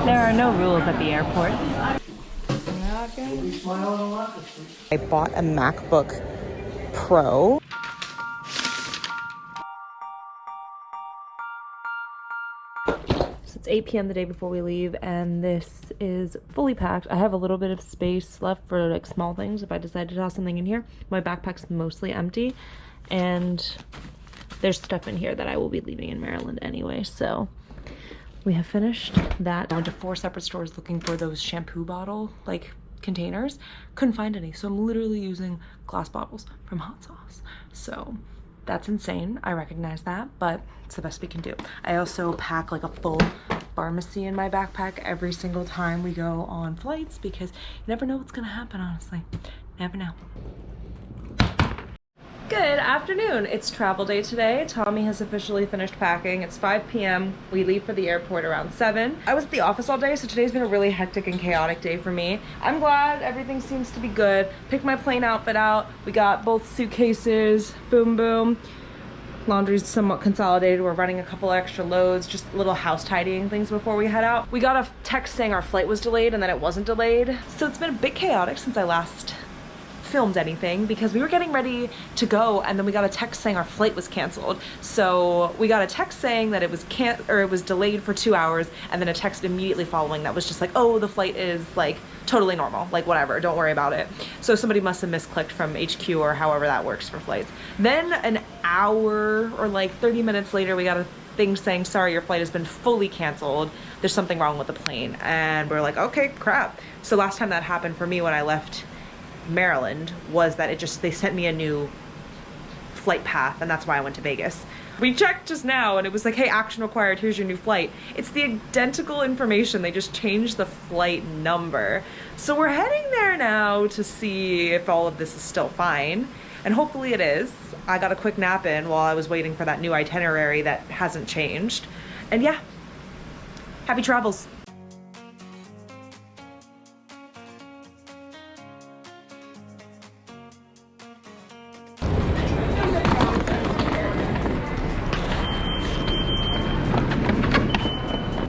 There are no rules at the airport. I bought a MacBook Pro. So it's 8 p.m. the day before we leave, and this is fully packed. I have a little bit of space left for like small things if I decide to toss something in here. My backpack's mostly empty, and there's stuff in here that I will be leaving in Maryland anyway, so we have finished that. I went to 4 separate stores looking for those shampoo bottle like containers. Couldn't find any, so I'm literally using glass bottles from hot sauce. So that's insane. I recognize that, but it's the best we can do. I also pack like a full pharmacy in my backpack every single time we go on flights because you never know what's gonna happen, honestly. Never know. Good afternoon. It's travel day today. Tommy has officially finished packing. It's 5 p.m. We leave for the airport around 7. I was at the office all day, so today's been a really hectic and chaotic day for me. I'm glad everything seems to be good. Picked my plane outfit out. We got both suitcases. Boom, boom. Laundry's somewhat consolidated. We're running a couple extra loads, just little house tidying things before we head out. We got a text saying our flight was delayed and then it wasn't delayed. So it's been a bit chaotic since I last filmed anything because we were getting ready to go and then we got a text saying our flight was canceled. So we got a text saying that it was delayed for 2 hours, and then a text immediately following that was just like, oh, the flight is like totally normal, like whatever, don't worry about it. So somebody must have misclicked from HQ or however that works for flights. Then an hour or like 30 minutes later, we got a thing saying, sorry, your flight has been fully canceled. There's something wrong with the plane. And we're like, okay, crap. So last time that happened for me when I left Maryland was that they sent me a new flight path, and that's why I went to Vegas. We checked just now and it was like, hey, action required, here's your new flight. It's the identical information, they just changed the flight number. So we're heading there now to see if all of this is still fine, and hopefully it is. I got a quick nap in while I was waiting for that new itinerary that hasn't changed. And yeah, happy travels.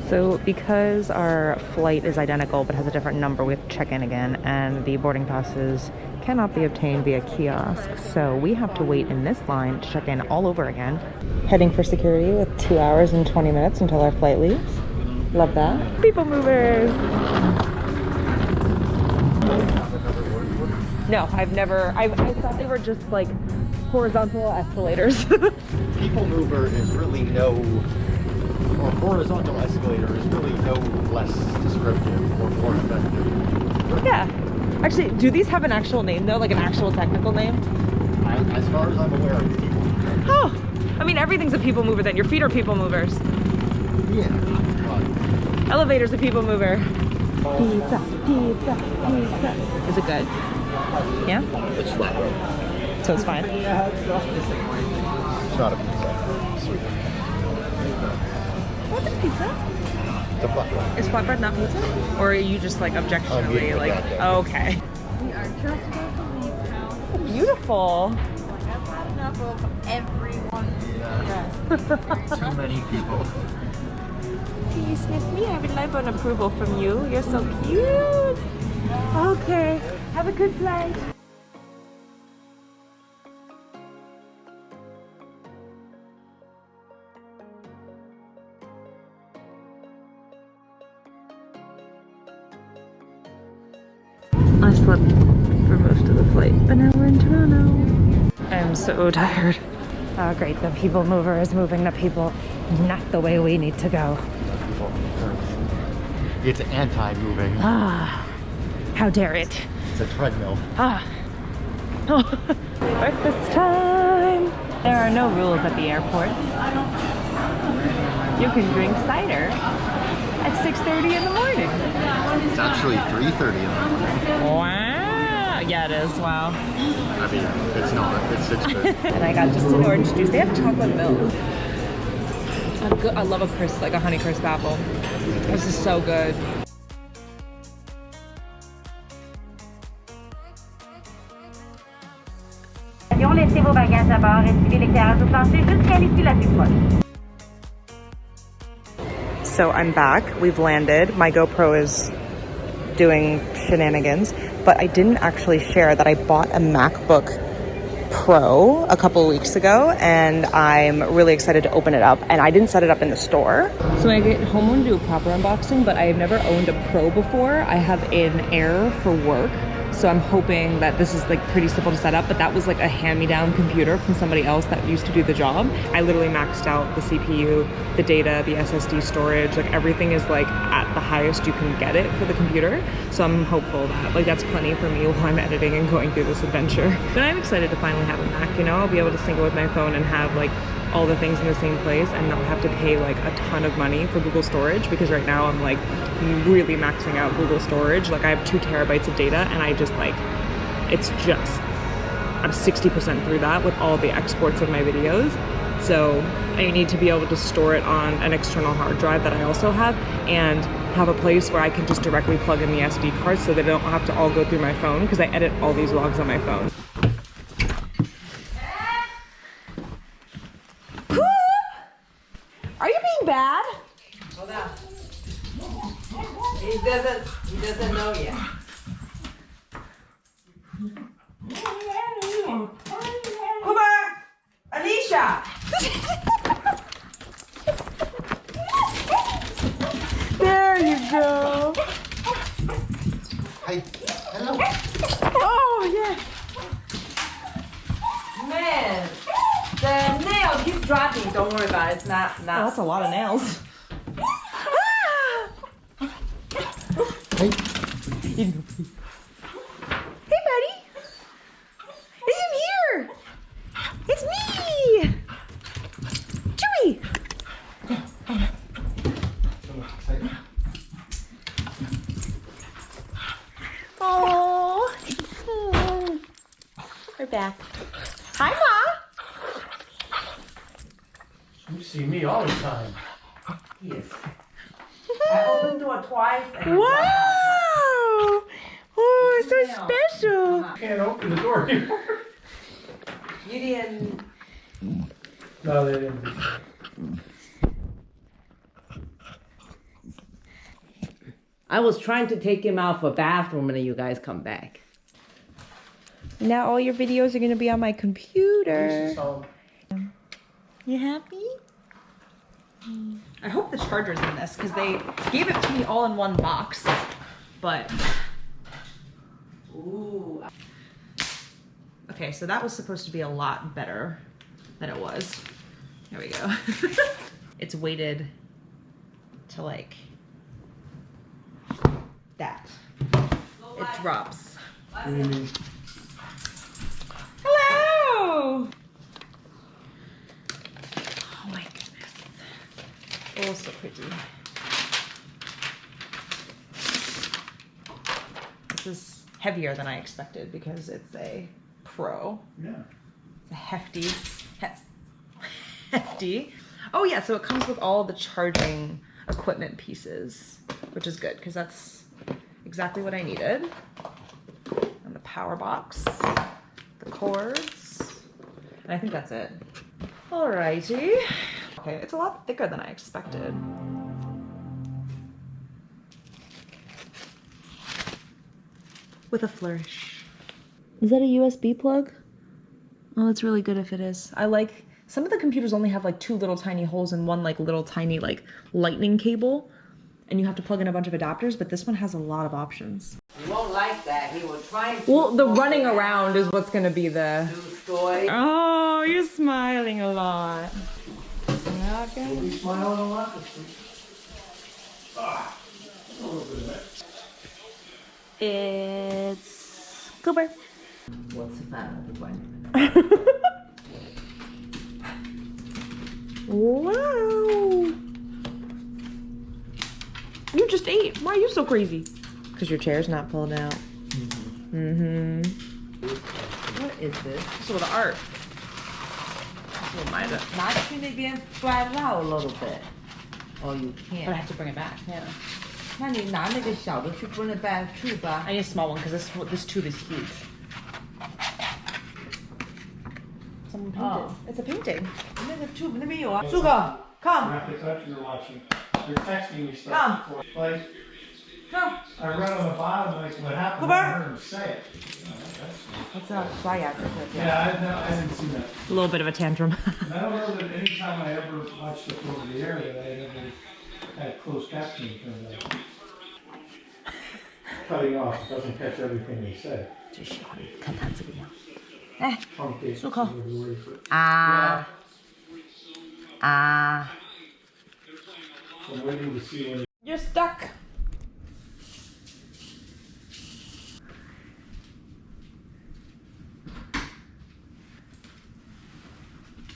So because our flight is identical but has a different number, we have to check in again, and the boarding passes cannot be obtained via kiosk. So we have to wait in this line to check in all over again. Heading for security with 2 hours and 20 minutes until our flight leaves. Love that. People movers. No, I thought they were just like horizontal escalators. People mover is really or horizontal escalator is really no less descriptive or more effective. Yeah. Actually, do these have an actual name though? Like an actual technical name? As far as I'm aware, it's people mover. Oh! I mean, everything's a people mover then. Your feet are people movers. Yeah. Elevator's a people mover. Pizza, pizza, pizza. Is it good? Yeah? It's flat. So it's fine? It's not a pizza. Sweet. What's a pizza? It's a flatbread. Is flatbread not pizza? Or are you just like objectionably like, oh, okay. We are just about to leave now. Beautiful. I've had enough of everyone's dress. Too many people. Please sniff me. I would like an approval from you. You're so cute. Okay. Have a good flight. I slept for most of the flight, but now we're in Toronto. I'm so tired. Oh great, the people mover is moving the people not the way we need to go. It's anti-moving. Ah, how dare it. It's a treadmill. Ah. Oh. Breakfast time. There are no rules at the airport. You can drink cider at 6:30 in the morning. It's actually 3:30 in the morning. Wow. Yeah, it is. Wow. I mean, it's not. It's 6:30. And I got just an orange juice. They have chocolate milk. I love a crisp, like a Honeycrisp apple. This is so good. Laissez vos bagages à bord et suivez l'éclairage au plancher jusqu'à l'issue la plus proche. So I'm back. We've landed. My GoPro is doing shenanigans, but I didn't actually share that I bought a MacBook Pro a couple of weeks ago, and I'm really excited to open it up. And I didn't set it up in the store. So when I get home, I'm gonna do a proper unboxing, but I have never owned a Pro before. I have an Air for work. So I'm hoping that this is like pretty simple to set up, but that was like a hand-me-down computer from somebody else that used to do the job. I literally maxed out the CPU, the data, the SSD storage, like everything is like at the highest you can get it for the computer. So I'm hopeful that like that's plenty for me while I'm editing and going through this adventure. But I'm excited to finally have a Mac, you know? I'll be able to sync it with my phone and have like all the things in the same place and not have to pay like a ton of money for Google storage, because right now I'm like really maxing out Google storage. Like I have 2 terabytes of data and I just like, it's just, I'm 60% through that with all the exports of my videos. So I need to be able to store it on an external hard drive that I also have, and have a place where I can just directly plug in the SD card so that I don't have to all go through my phone, because I edit all these vlogs on my phone. Are you being bad? Hold on. He doesn't know yet. Come on, Alicia. There you go. Hi. Hello. Oh yeah. Man, the nail keeps dropping. Don't worry about it. It's not. Oh, that's a lot of nails. Hey. Hey, buddy. I'm here. It's me. Chewy. Oh. We're back. Hi, Ma. You see me all the time. Yes. I opened the door twice. And Wow. Oh, it's so special. Can't open the door anymore. You didn't. No, they didn't. I was trying to take him out for bathroom, and then you guys come back. Now all your videos are going to be on my computer. You happy? I hope the charger's in this, because they gave it to me all in one box. But, ooh. Okay, so that was supposed to be a lot better than it was. There we go. It's weighted to like that. It drops. Hello! Oh my goodness. Oh, so pretty. This is heavier than I expected because it's a Pro. Yeah. It's a hefty. Hefty. Oh yeah, so it comes with all the charging equipment pieces, which is good because that's exactly what I needed. And the power box, the cords, and I think that's it. Alrighty. Okay, it's a lot thicker than I expected. With a flourish. Is that a USB plug? Oh, it's really good if it is. I like, some of the computers only have like 2 little tiny holes and one like little tiny like lightning cable, and you have to plug in a bunch of adapters, but this one has a lot of options. He won't like that. He was trying to. Well, the running around is what's gonna be the... Story. Oh, you're smiling a lot. Okay. You smiling a lot? It's Cooper. What's the final one? Wow. You just ate. Why are you so crazy? Because your chair's not pulled out. Mm-hmm. What is this? So the art. Remind it. Not really being spread out a little bit. Oh, you But I can't. have to bring it back. Yeah. 那你拿那个小的去 bring it back 去吧。 I need a small one because this tube is huge. Someone painted. Oh. It's a painting. 那个 tube 那边有啊。苏哥 come. Not the touch you're watching. You're texting me stuff before. Like, I read on the bottom, like, what happened, I heard him say it. What's up? Sciatic. Yeah, I didn't see that. A little bit of a tantrum. And I don't know that any time I ever watched the over the air that I ever had closed captioning turned out. Cutting off doesn't catch everything they say. 最喜欢看他这个样。哎， Truncates 漱口。 the word for it. 啊啊 So I'm waiting to see when You're stuck.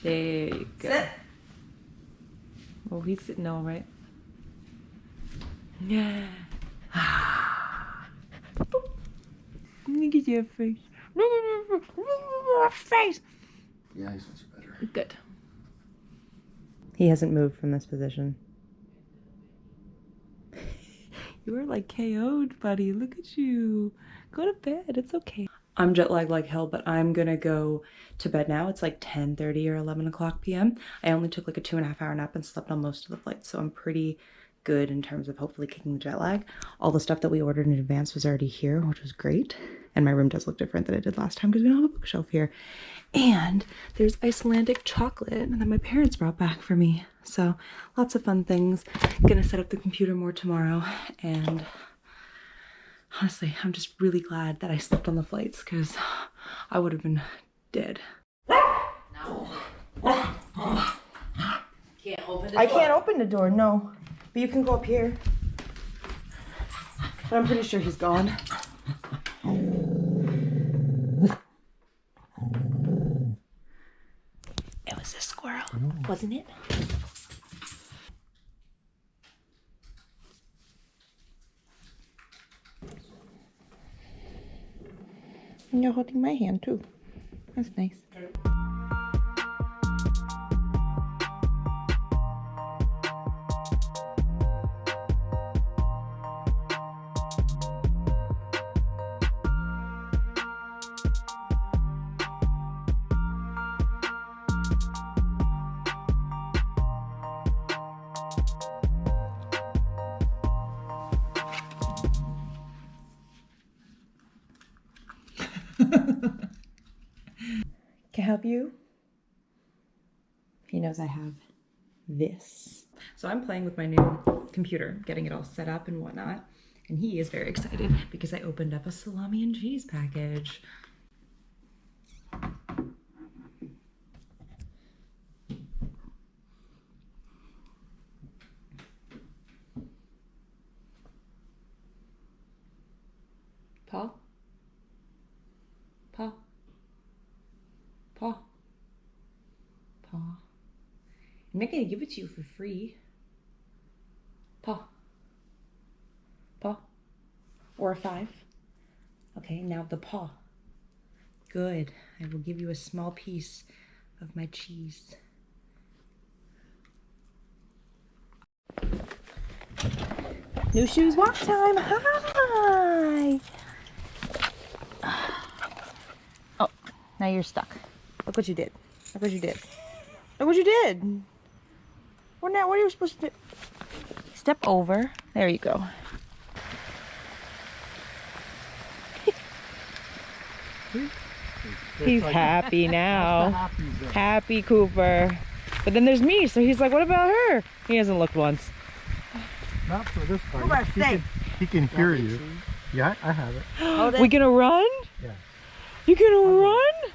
There you go. Sit. Oh, he's sitting all right. Yeah. Look at your face. Look at your face. Yeah, he's much better. Good. He hasn't moved from this position. You are like KO'd, buddy. Look at you. Go to bed. It's okay. I'm jet lagged like hell, but I'm gonna go to bed now. It's like 10:30 or 11 o'clock p.m. I only took like a 2.5 hour nap and slept on most of the flight, so I'm pretty good in terms of hopefully kicking the jet lag. All the stuff that we ordered in advance was already here, which was great. And my room does look different than it did last time because we don't have a bookshelf here. And there's Icelandic chocolate that my parents brought back for me. So lots of fun things. Gonna set up the computer more tomorrow. And honestly, I'm just really glad that I slept on the flights because I would have been dead. No. Can't open the door. I can't open the door, no. But you can go up here. But I'm pretty sure he's gone. It was a squirrel, wasn't it? And you're holding my hand too. That's nice. Can I help you? He knows I have this. So I'm playing with my new computer, getting it all set up and whatnot. And he is very excited because I opened up a salami and cheese package. Paul? Paul? Paul? Paul? I'm not gonna give it to you for free. Paul? Paw? Or a 5? Okay, now the paw. Good. I will give you a small piece of my cheese. New shoes wash time. Hi. Oh, now you're stuck. Look what you did. Look what you did. Look what you did. What now? What are you supposed to do? Step over. There you go. He's happy now. Happy Cooper. But then there's me, so he's like, what about her? He hasn't looked once. Not for this part. He can hear you. Yeah, I have it. We gonna run? Yeah. You gonna run?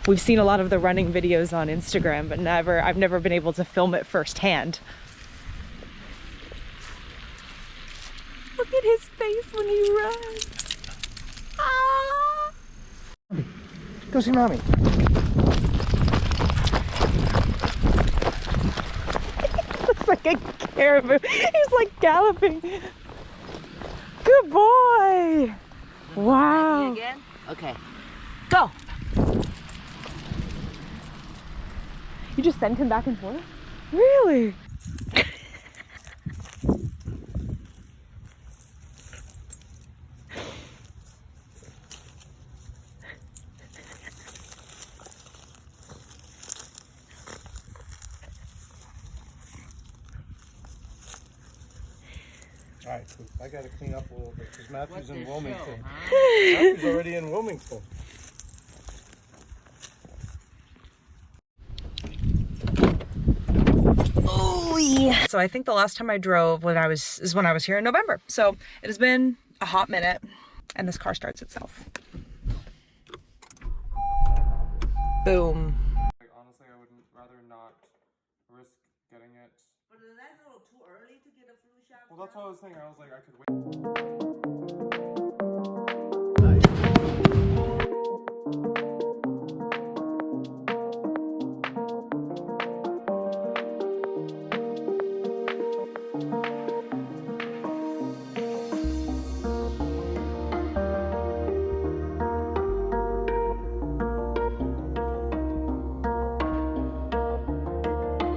We've seen a lot of the running videos on Instagram, but I've never been able to film it firsthand. Look at his face when he runs. Ah! Go see mommy. Looks like a caribou. He's like galloping. Good boy. Wow. Again? Okay. Go. You just sent him back and forth? Really? Alright, cool. I gotta clean up a little bit because Matthew's in this Wilmington. show, huh? Matthew's already in Wilmington. Oh yeah. So I think the last time I drove when I was here in November. So it has been a hot minute, and this car starts itself. Boom. Honestly, I would rather not risk getting it. But is that a little too early to get a flu shot? Well, that's what I was thinking. I was like, I could wait.